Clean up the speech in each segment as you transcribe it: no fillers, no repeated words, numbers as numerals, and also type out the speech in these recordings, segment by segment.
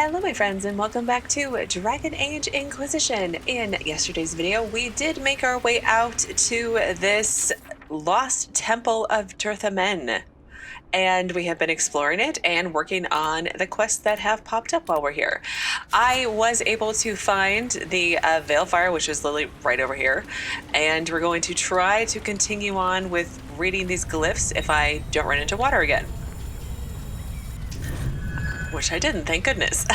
Hello my friends and welcome back to Dragon Age Inquisition. In yesterday's video we did make our way out to this lost temple of Dirthamen, and we have been exploring it and working on the quests that have popped up while we're here. I was able to find the Veilfire, which is literally right over here, and we're going to try to continue on with reading these glyphs if I don't run into water again. Which I didn't, thank goodness.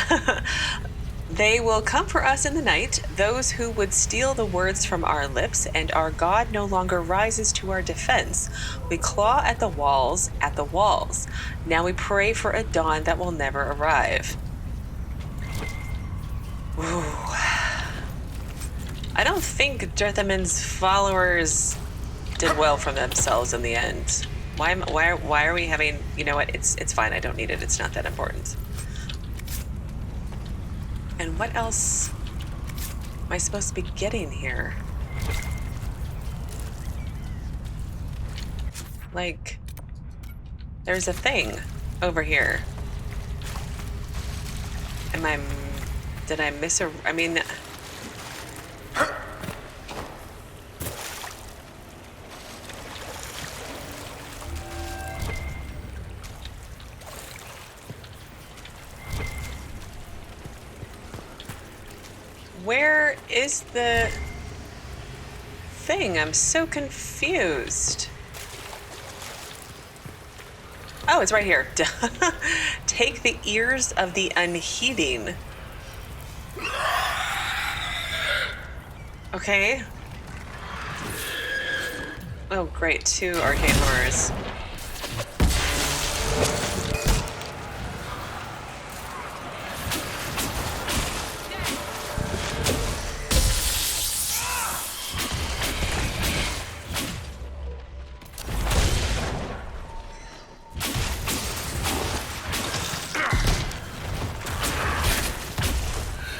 They will come for us in the night, those who would steal the words from our lips, and our God no longer rises to our defense. We claw at the walls, Now we pray for a dawn that will never arrive. Ooh. I don't think Dirthamen's followers did well for themselves in the end. Why are we having, you know what, it's fine, I don't need it, it's not that important. And what else am I supposed to be getting here? Like, there's a thing over here. Did I miss a, I mean... Where is the thing? I'm so confused. Oh, it's right here. Take the ears of the unheeding. Okay. Oh, great. 2 arcane horrors.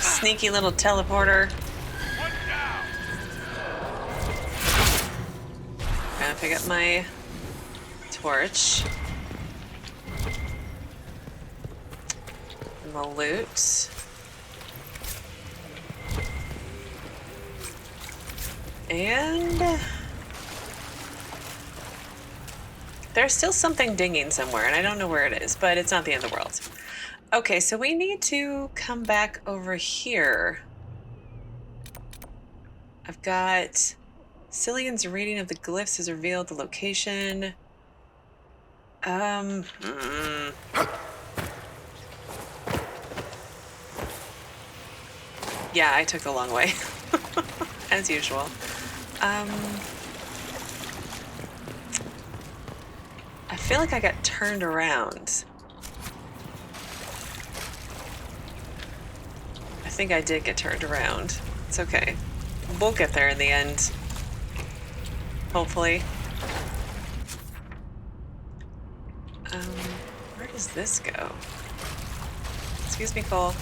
Sneaky little teleporter. Gotta pick up my torch. And the loot. And there's still something dinging somewhere, and I don't know where it is, but it's not the end of the world. Okay, so we need to come back over here. I've got Cillian's reading of the glyphs has revealed the location. Yeah, I took the long way, as usual. I feel like I got turned around. I think I did get turned around. It's okay. We'll get there in the end. Hopefully. Where does this go? Excuse me, Cole.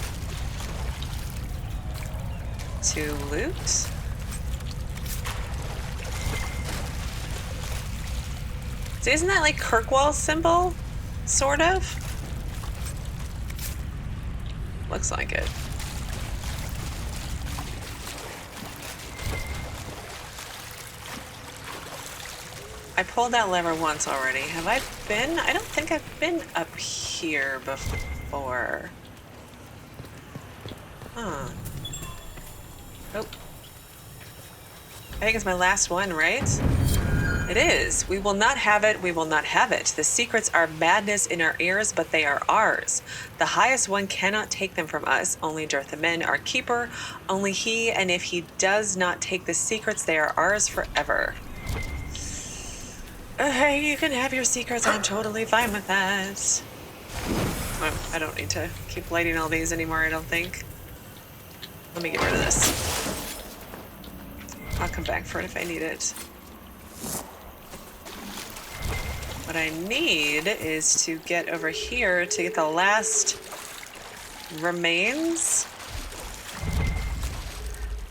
To loot? So isn't that like Kirkwall's symbol? Sort of? Looks like it. I pulled that lever once already. Have I been? I don't think I've been up here before. Huh. Oh. I think it's my last one, right? It is. We will not have it. We will not have it. The secrets are madness in our ears, but they are ours. The highest one cannot take them from us. Only Dirthamen, our keeper. Only he, and if he does not take the secrets, they are ours forever. Hey, you can have your secrets. I'm totally fine with that. Well, I don't need to keep lighting all these anymore, I don't think. Let me get rid of this. I'll come back for it if I need it. What I need is to get over here to get the last remains.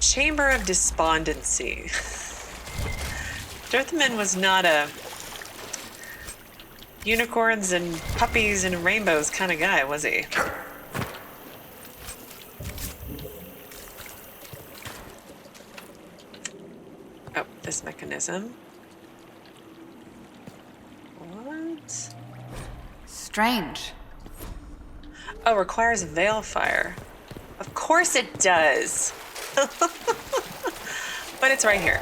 Chamber of Despondency. Dirthamen was not a unicorns and puppies and rainbows kind of guy, was he? Oh, this mechanism. What? Strange. Oh, requires veil fire. Of course it does. But it's right here.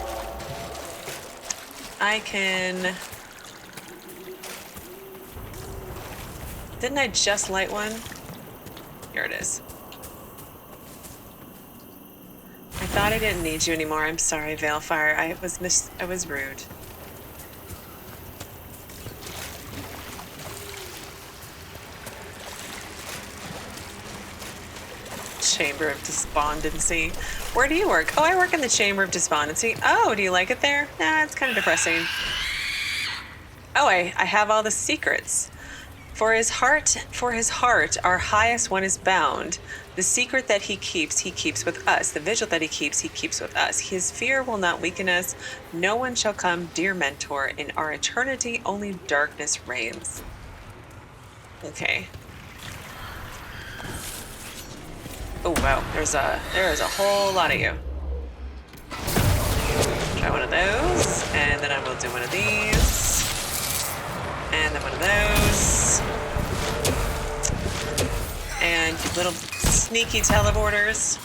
I can... Didn't I just light one? Here it is. I thought I didn't need you anymore. I'm sorry, Veilfire. I was rude. Chamber of Despondency. Where do you work? Oh, I work in the Chamber of Despondency. Oh, do you like it there? Nah, it's kind of depressing. Oh, I have all the secrets. For his heart, our highest one is bound. The secret that he keeps with us. The vigil that he keeps with us. His fear will not weaken us. No one shall come, dear mentor. In our eternity, only darkness reigns. Okay. Oh wow, there is a whole lot of you. Try one of those, and then I will do one of these, and then one of those, and little sneaky teleporters.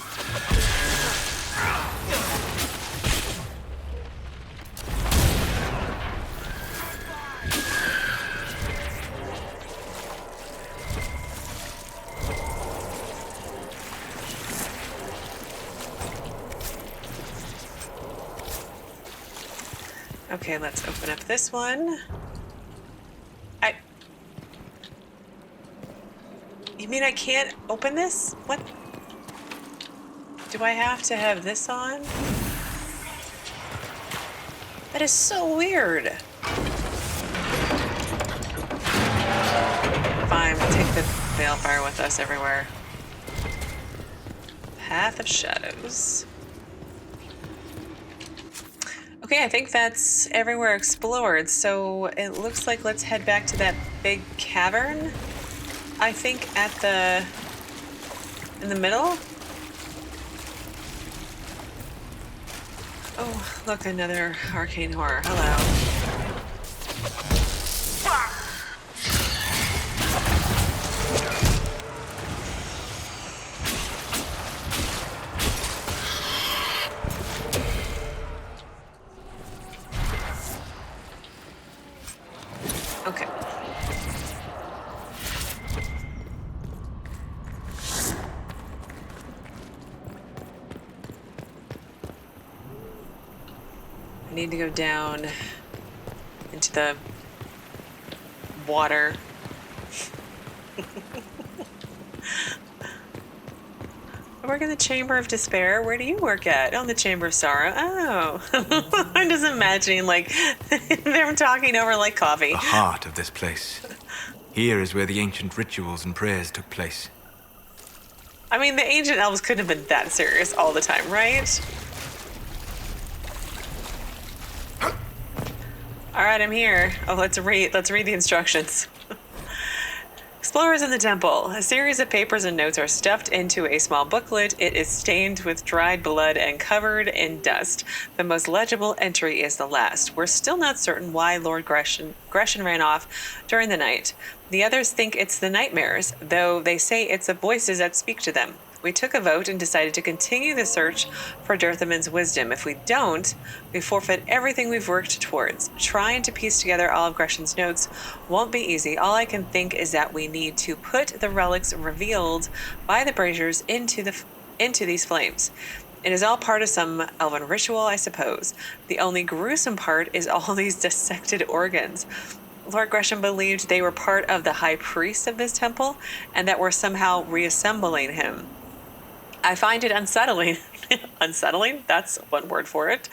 Okay, let's open up this one. You mean I can't open this? What? Do I have to have this on? That is so weird. Fine, we'll take the Balefire with us everywhere. Path of Shadows. Okay, I think that's everywhere explored, so it looks like let's head back to that big cavern. I think in the middle. Oh, look, another arcane horror. Hello. Okay. I need to go down into the water. I work in the Chamber of Despair. Where do you work at? Oh, in the Chamber of Sorrow. Oh. I'm just imagining, like, them talking over like coffee. The heart of this place. Here is where the ancient rituals and prayers took place. I mean, the ancient elves couldn't have been that serious all the time, right? All right, I'm here. Oh, let's read the instructions. Explorers in the temple. A series of papers and notes are stuffed into a small booklet. It is stained with dried blood and covered in dust. The most legible entry is the last. We're still not certain why Lord Gretien ran off during the night. The others think it's the nightmares, though they say it's the voices that speak to them. We took a vote and decided to continue the search for Dirthamen's wisdom. If we don't, we forfeit everything we've worked towards. Trying to piece together all of Gretien's notes won't be easy. All I can think is that we need to put the relics revealed by the braziers into these flames. It is all part of some elven ritual, I suppose. The only gruesome part is all these dissected organs. Lord Gretien believed they were part of the high priest of this temple and that we're somehow reassembling him. I find it unsettling, unsettling, that's one word for it,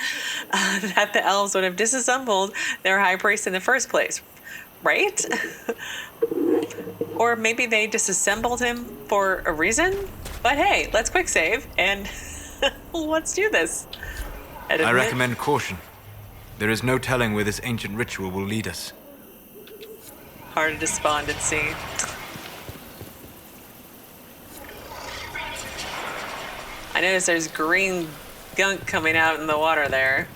that the elves would have disassembled their high priest in the first place, right? Or maybe they disassembled him for a reason? But hey, let's quick save and let's do this. I recommend caution. There is no telling where this ancient ritual will lead us. Heart of Despondency. I notice there's green gunk coming out in the water there.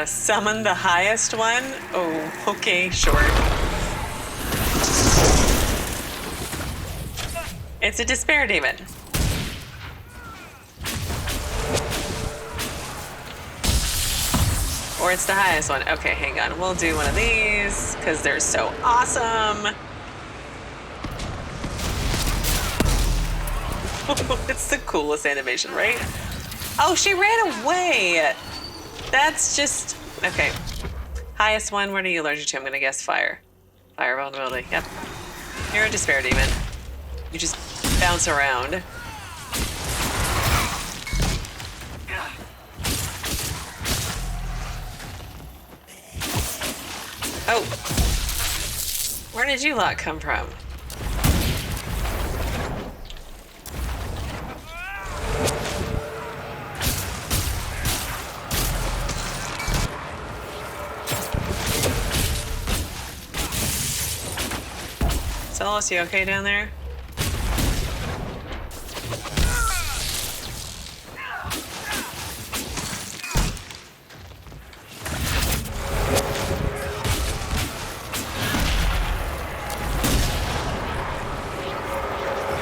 Summon the highest one? Oh, okay, sure. It's a despair demon. Or it's the highest one. Okay, hang on. We'll do one of these because they're so awesome. It's the coolest animation, right? Oh, she ran away. That's just... Okay. Highest one, what are you allergic to? I'm going to guess fire. Fire vulnerability. Yep. You're a despair demon. You just bounce around. Oh. Where did you lot come from? Solas, you okay down there?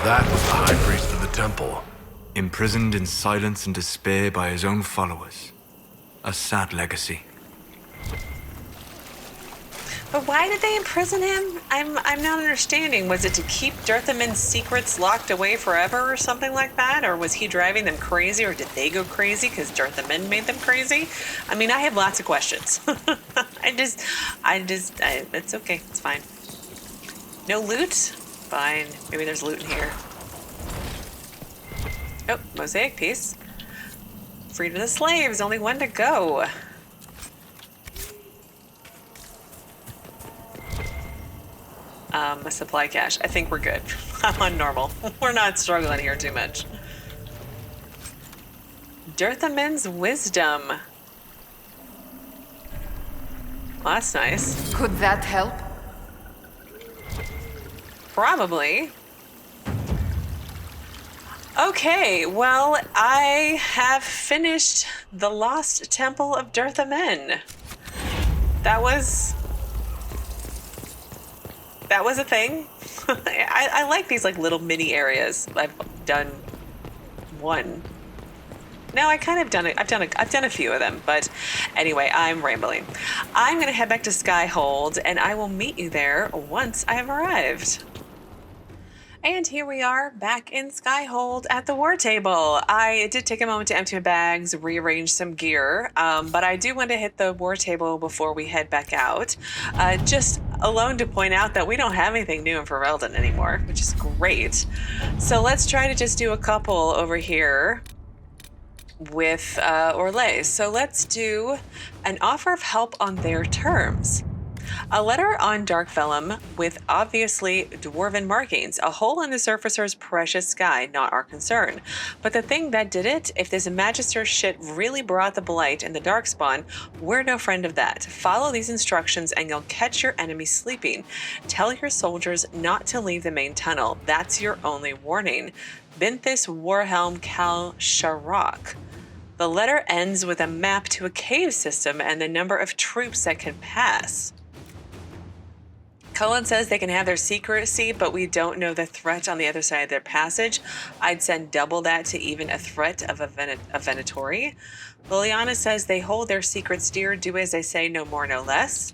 That was the high priest of the temple. Imprisoned in silence and despair by his own followers. A sad legacy. But why did they imprison him? I'm not understanding. Was it to keep Dirthamen's secrets locked away forever or something like that? Or was he driving them crazy, or did they go crazy because Dirthamen made them crazy? I mean, I have lots of questions. It's okay. It's fine. No loot? Fine. Maybe there's loot in here. Oh, mosaic piece. Freedom of the slaves. Only one to go. A supply cache. I think we're good. I'm on normal. We're not struggling here too much. Dirthamen's wisdom. Well, that's nice. Could that help? Probably. Okay, well, I have finished the Lost Temple of Dirthamen. That was a thing. I like these like little mini areas. I've done one. No, I kind of done it. I've done a few of them, but anyway, I'm rambling. I'm gonna head back to Skyhold, and I will meet you there once I have arrived. And here we are back in Skyhold at the war table. I did take a moment to empty my bags, rearrange some gear, but I do want to hit the war table before we head back out. Just alone to point out that we don't have anything new in Ferelden anymore, which is great. So let's try to just do a couple over here with Orlais. So let's do an offer of help on their terms. A letter on dark vellum with obviously dwarven markings. A hole in the surfacer's precious sky, not our concern. But the thing that did it, if this magister shit really brought the blight and the darkspawn, we're no friend of that. Follow these instructions and you'll catch your enemy sleeping. Tell your soldiers not to leave the main tunnel. That's your only warning. Binthus, Warhelm, Kal-Sharok. The letter ends with a map to a cave system and the number of troops that can pass. Cullen says they can have their secrecy, but we don't know the threat on the other side of their passage. I'd send double that to even a threat of a Venatori. Leliana says they hold their secrets dear, do as they say, no more, no less.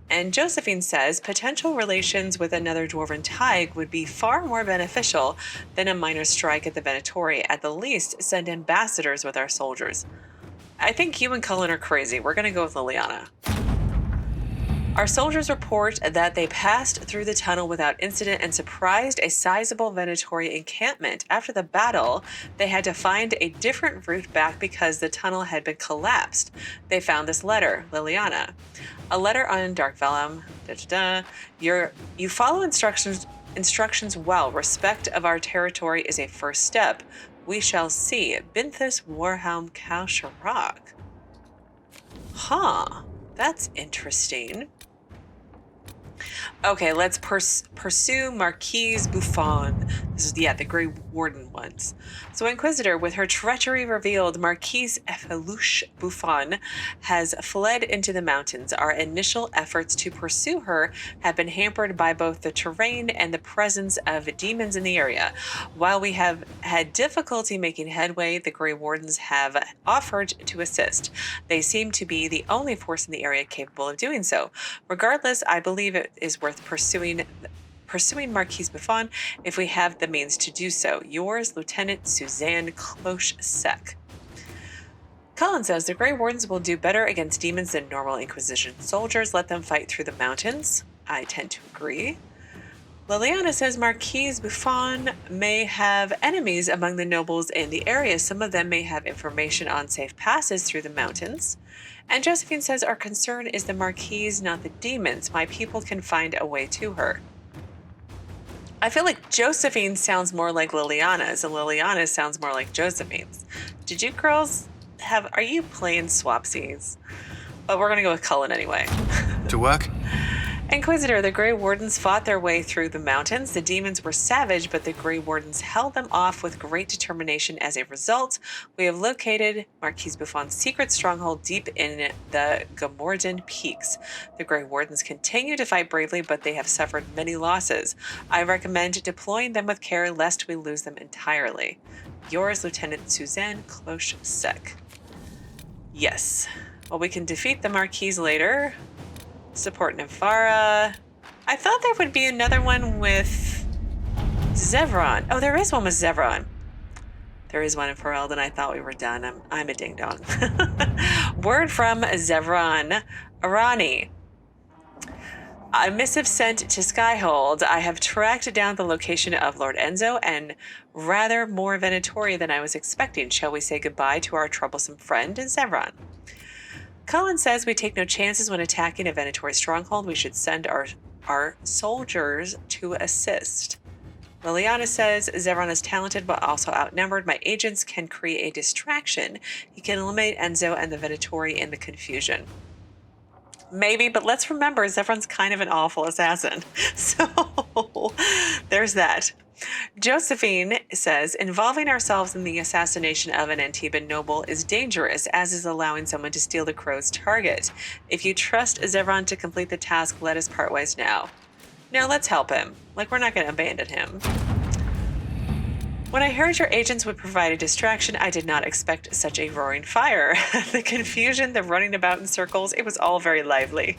And Josephine says potential relations with another dwarven Tig would be far more beneficial than a minor strike at the Venatori. At the least, send ambassadors with our soldiers. I think you and Cullen are crazy. We're going to go with Leliana. Our soldiers report that they passed through the tunnel without incident and surprised a sizable Venatori encampment. After the battle, they had to find a different route back because the tunnel had been collapsed. They found this letter, Leliana. A letter on dark vellum. You follow instructions well. Respect of our territory is a first step. We shall see. Binthus, Warhelm, Kal-Sharok. Huh. That's interesting. Okay, let's pursue Marquise Bouffon. This is, the Grey Warden ones. So Inquisitor, with her treachery revealed, Marquise Faulx Bouffon has fled into the mountains. Our initial efforts to pursue her have been hampered by both the terrain and the presence of demons in the area. While we have had difficulty making headway, the Grey Wardens have offered to assist. They seem to be the only force in the area capable of doing so. Regardless, I believe it is worth pursuing Marquise Bouffon if we have the means to do so. Yours, Lieutenant Suzanne Cloche-Sec. Cullen says the Grey Wardens will do better against demons than normal Inquisition soldiers. Let them fight through the mountains. I tend to agree. Leliana says Marquise Bouffon may have enemies among the nobles in the area. Some of them may have information on safe passes through the mountains. And Josephine says our concern is the Marquise, not the demons. My people can find a way to her. I feel like Josephine sounds more like Leliana's, and Leliana's sounds more like Josephine's. Did you girls are you playing swapsies? But we're going to go with Cullen anyway. To work? Inquisitor, the Grey Wardens fought their way through the mountains. The demons were savage, but the Grey Wardens held them off with great determination. As a result, we have located Marquise Bouffon's secret stronghold deep in the Gamordan Peaks. The Grey Wardens continue to fight bravely, but they have suffered many losses. I recommend deploying them with care lest we lose them entirely. Yours, Lieutenant Suzanne Cloche-Sec. Yes. Well, we can defeat the Marquise later. Support Navara. I thought there would be another one with Zevran. Oh, there is one with Zevran. There is one in Ferelden. I thought we were done. I'm a ding-dong. Word from Zevran. Arainai. A missive sent to Skyhold. I have tracked down the location of Lord Enzo and rather more Venatori than I was expecting. Shall we say goodbye to our troublesome friend, Zevran? Cullen says we take no chances when attacking a Venatori stronghold. We should send our soldiers to assist. Leliana says Zevran is talented but also outnumbered. My agents can create a distraction. He can eliminate Enzo and the Venatori in the confusion. Maybe, but let's remember Zevran's kind of an awful assassin. So there's that. Josephine says, involving ourselves in the assassination of an Antiban noble is dangerous, as is allowing someone to steal the crow's target. If you trust Zevran to complete the task, let us part ways now. No, let's help him. Like, we're not going to abandon him. When I heard your agents would provide a distraction, I did not expect such a roaring fire. The confusion, the running about in circles, it was all very lively.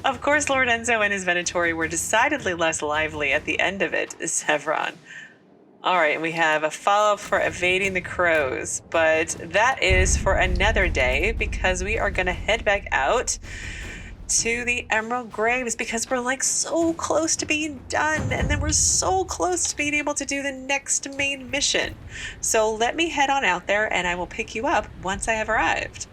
Of course, Lord Enzo and his Venatori were decidedly less lively at the end of it, Zevran. All right, and we have a follow-up for evading the crows, but that is for another day because we are going to head back out to the Emerald Graves because we're like so close to being done, and then we're so close to being able to do the next main mission. So let me head on out there and I will pick you up once I have arrived.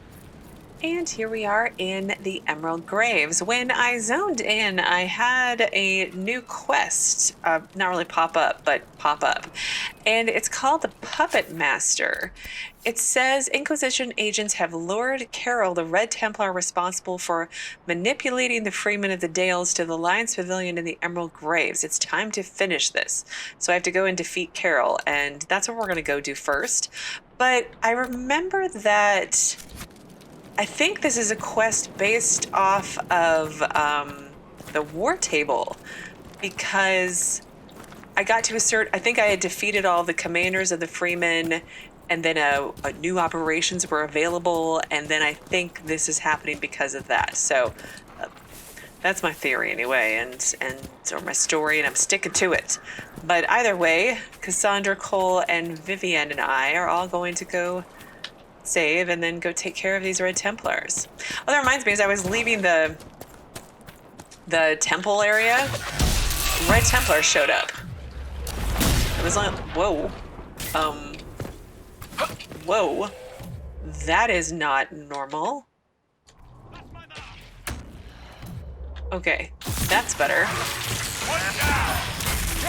And here we are in the Emerald Graves. When I zoned in, I had a new quest, not really pop up, but pop up. And it's called the Puppet Master. It says Inquisition agents have lured Carroll, the Red Templar responsible for manipulating the freemen of the Dales, to the Lion's Pavilion in the Emerald Graves. It's time to finish this. So I have to go and defeat Carroll, and that's what we're going to go do first. But I remember that I think this is a quest based off of the War Table, because I got to assert, I think I had defeated all the commanders of the Freemen, and then a new operations were available, and then I think this is happening because of that. So that's my theory anyway, or my story, and I'm sticking to it. But either way, Cassandra, Cole, and Vivienne and I are all going to go save and then go take care of these Red Templars. Oh, that reminds me, as I was leaving the temple area, Red Templars showed up. It was like, whoa. Whoa. That is not normal. Okay, that's better.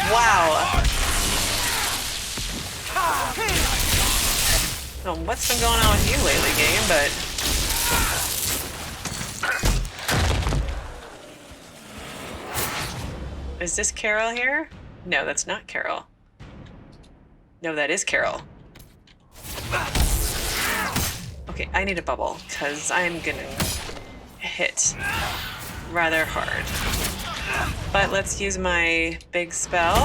Wow. I don't know what's been going on with you lately, game, but Is this Carroll here? No, that's not Carroll. No, that is Carroll. Okay, I need a bubble, because I'm gonna hit rather hard. But let's use my big spell.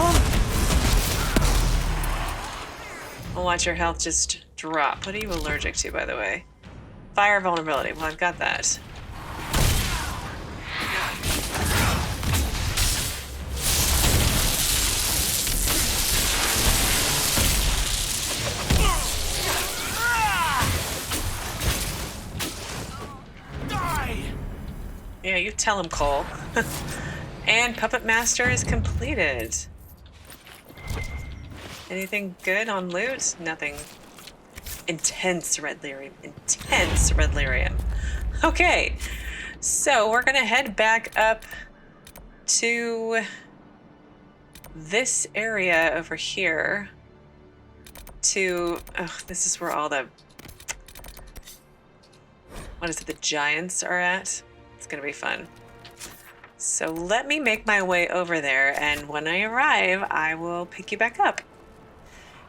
I'll watch your health just drop. What are you allergic to, by the way? Fire vulnerability. Well, I've got that. Yeah, you tell him, Cole. And Puppet Master is completed. Anything good on loot? Nothing. Intense red lyrium. Intense red lyrium. Okay, so we're gonna head back up to this area over here to, oh, this is where all the, what is it, the giants are at? It's gonna be fun. So let me make my way over there, and when I arrive, I will pick you back up.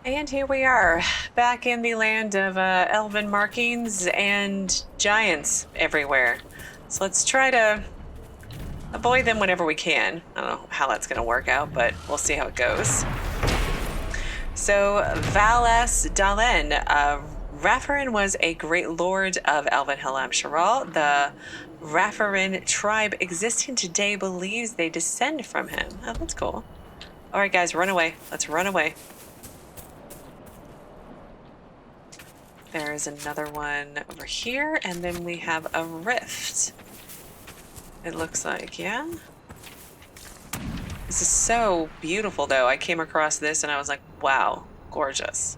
And here we are, back in the land of elven markings and giants everywhere. So let's try to avoid them whenever we can. I don't know how that's gonna work out, but we'll see how it goes. So Vallasdahlen, Raffarin was a great lord of Elven Kal-Sharok. The Raffarin tribe existing today believes they descend from him. Oh, that's cool. All right, guys, run away. Let's run away. There's another one over here, and then we have a rift. It looks like, yeah? This is so beautiful, though. I came across this, and I was like, wow, gorgeous.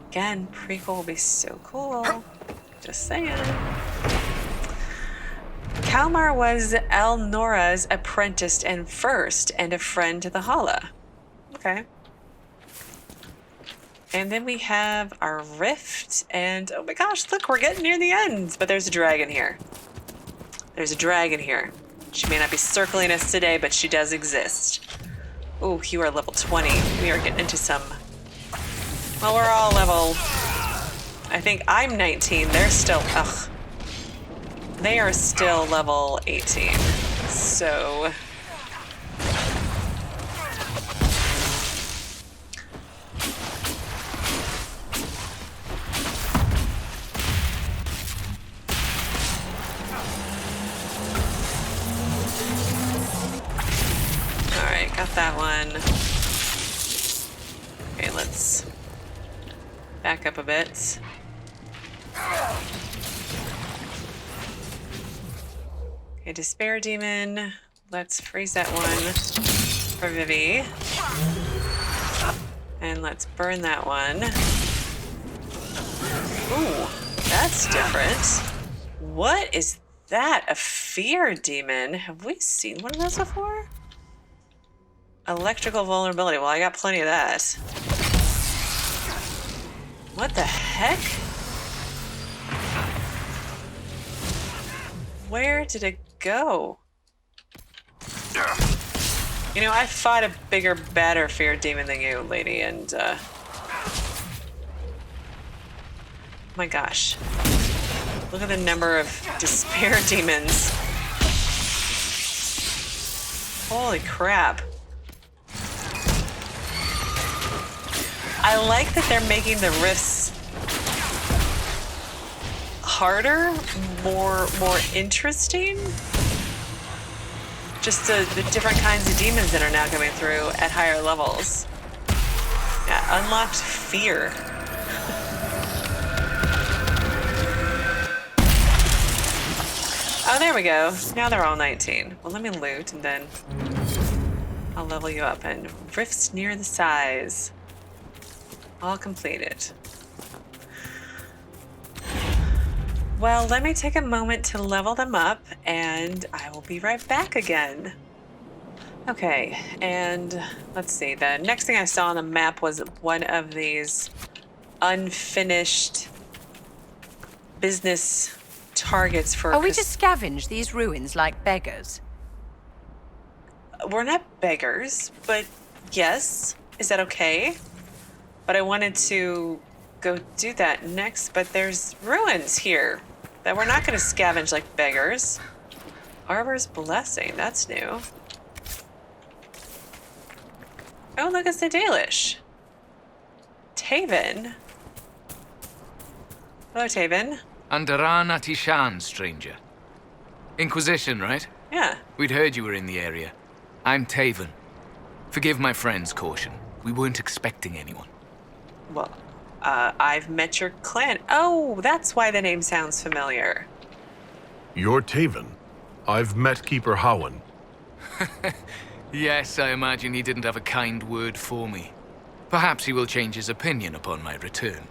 Again, prequel will be so cool. Just saying. Kalmar was Elnora's apprentice and first, and a friend to the Hala. Okay. And then we have our rift, and oh my gosh, look, we're getting near the end. But there's a dragon here. There's a dragon here. She may not be circling us today, but she does exist. Ooh, you are level 20. We are getting into some... Well, we're all level... I think I'm 19. They're still... Ugh. They are still level 18. So... Alright, got that one. Okay, let's back up a bit. Okay, Despair Demon. Let's freeze that one for Vivi. And let's burn that one. Ooh, that's different. What is that? A Fear Demon? Have we seen one of those before? Electrical vulnerability. Well, I got plenty of that. What the heck? Where did it go? You know, I fought a bigger, badder fear demon than you, lady, and, my gosh. Look at the number of despair demons. Holy crap. I like that they're making the rifts harder, more interesting. Just the different kinds of demons that are now coming through at higher levels. Yeah, unlocked fear. Oh, there we go. Now they're all 19. Well, let me loot and then I'll level you up. And rifts near the size. All completed. Well, let me take a moment to level them up, and I will be right back again. Okay, and let's see. The next thing I saw on the map was one of these unfinished business targets for... Are we to scavenge these ruins like beggars? we're not beggars, but yes. Is that okay? But I wanted to go do that next, but there's ruins here that we're not going to scavenge like beggars. Arbor's Blessing, that's new. Oh, look, it's the Dalish. Tavin. Hello, Tavin. Andaran Atishan, stranger. Inquisition, right? Yeah. We'd heard you were in the area. I'm Tavin. Forgive my friend's caution. We weren't expecting anyone. Well, I've met your clan. Oh, that's why the name sounds familiar. You're Tavin. I've met Keeper Howen. Yes, I imagine he didn't have a kind word for me. Perhaps he will change his opinion upon my return.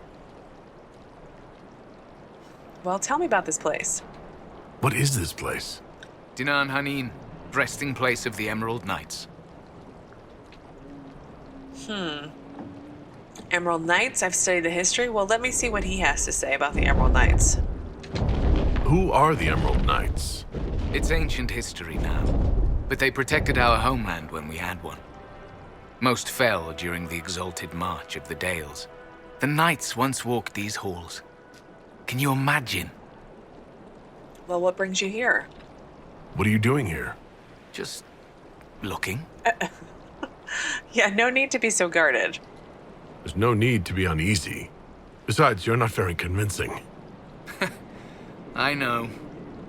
Well, tell me about this place. What is this place? Dinan Hanin, resting place of the Emerald Knights. Emerald Knights, I've studied the history. Well, let me see what he has to say about the Emerald Knights. Who are the Emerald Knights? It's ancient history now, but they protected our homeland when we had one. Most fell during the exalted march of the Dales. The Knights once walked these halls. Can you imagine? Well, what brings you here? What are you doing here? Just looking. Yeah, no need to be so guarded. There's no need to be uneasy. Besides, you're not very convincing. I know.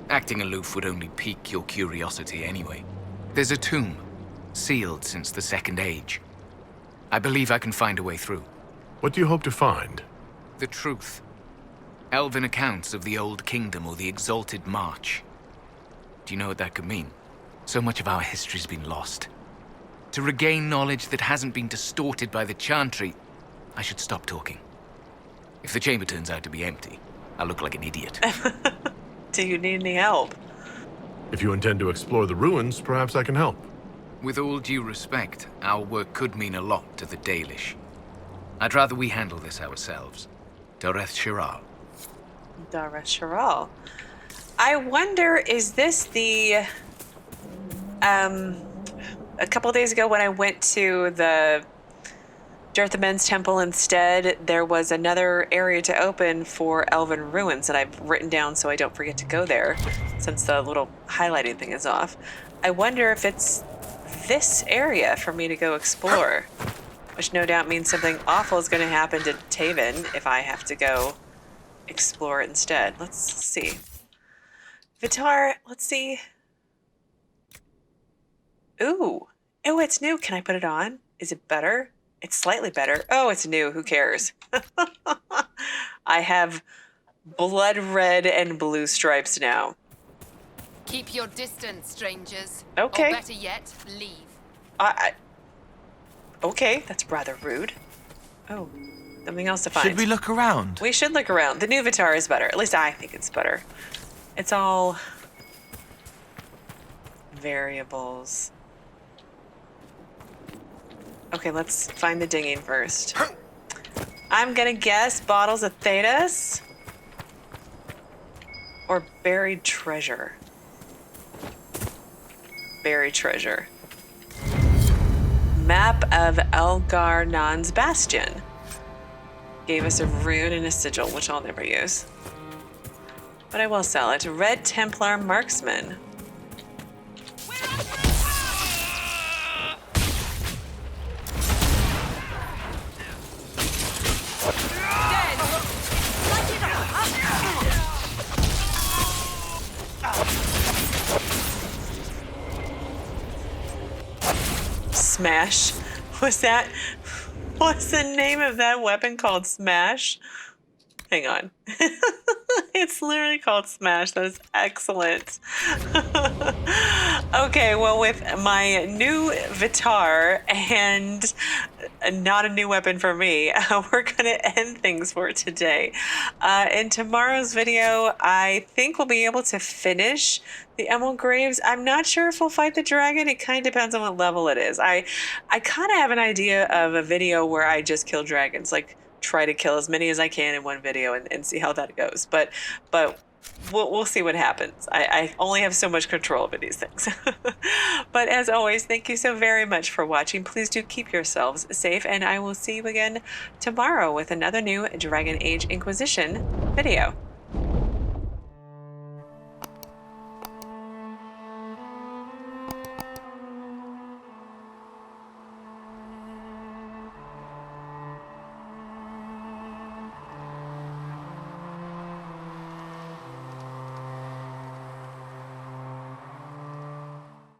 Acting aloof would only pique your curiosity anyway. There's a tomb, sealed since the Second Age. I believe I can find a way through. What do you hope to find? The truth. Elven accounts of the Old Kingdom or the Exalted March. Do you know what that could mean? So much of our history's been lost. To regain knowledge that hasn't been distorted by the Chantry, I should stop talking. If the chamber turns out to be empty, I'll look like an idiot. Do you need any help? If you intend to explore the ruins, perhaps I can help. With all due respect, our work could mean a lot to the Dalish. I'd rather we handle this ourselves. Doreth Shiral. Darasharal. I wonder, is this the... A couple days ago when I went to the Dirthamen's temple instead, there was another area to open for Elven ruins that I've written down so I don't forget to go there, since the little highlighting thing is off. I wonder if it's this area for me to go explore, which no doubt means something awful is going to happen to Tavin if I have to go explore it instead. Let's see. Vitar, let's see. Ooh. Oh, it's new. Can I put it on? Is it better? It's slightly better. Oh, it's new. Who cares? I have blood red and blue stripes now. Keep your distance, strangers. Okay. Or better yet, leave. Okay, that's rather rude. Oh, something else to find. Should we look around? We should look around. The new Vitar is better. At least I think it's better. It's all variables. Okay, let's find the dinging first. I'm gonna guess bottles of Thetis or buried treasure. Buried treasure. Map of Elgar'nans Bastion. Gave us a rune and a sigil, which I'll never use. But I will sell it. Red Templar Marksman. Smash. What's the name of that weapon called? Smash? Hang on. It's literally called Smash. That is excellent. Okay, well, with my new Vitar and not a new weapon for me, we're going to end things for today. In tomorrow's video, I think we'll be able to finish the Emerald Graves. I'm not sure if we'll fight the dragon. It kind of depends on what level it is. I kind of have an idea of a video where I just kill dragons, like try to kill as many as I can in one video and see how that goes. But we'll see what happens. I only have so much control over these things. But as always, thank you so very much for watching. Please do keep yourselves safe, and I will see you again tomorrow with another new Dragon Age Inquisition video.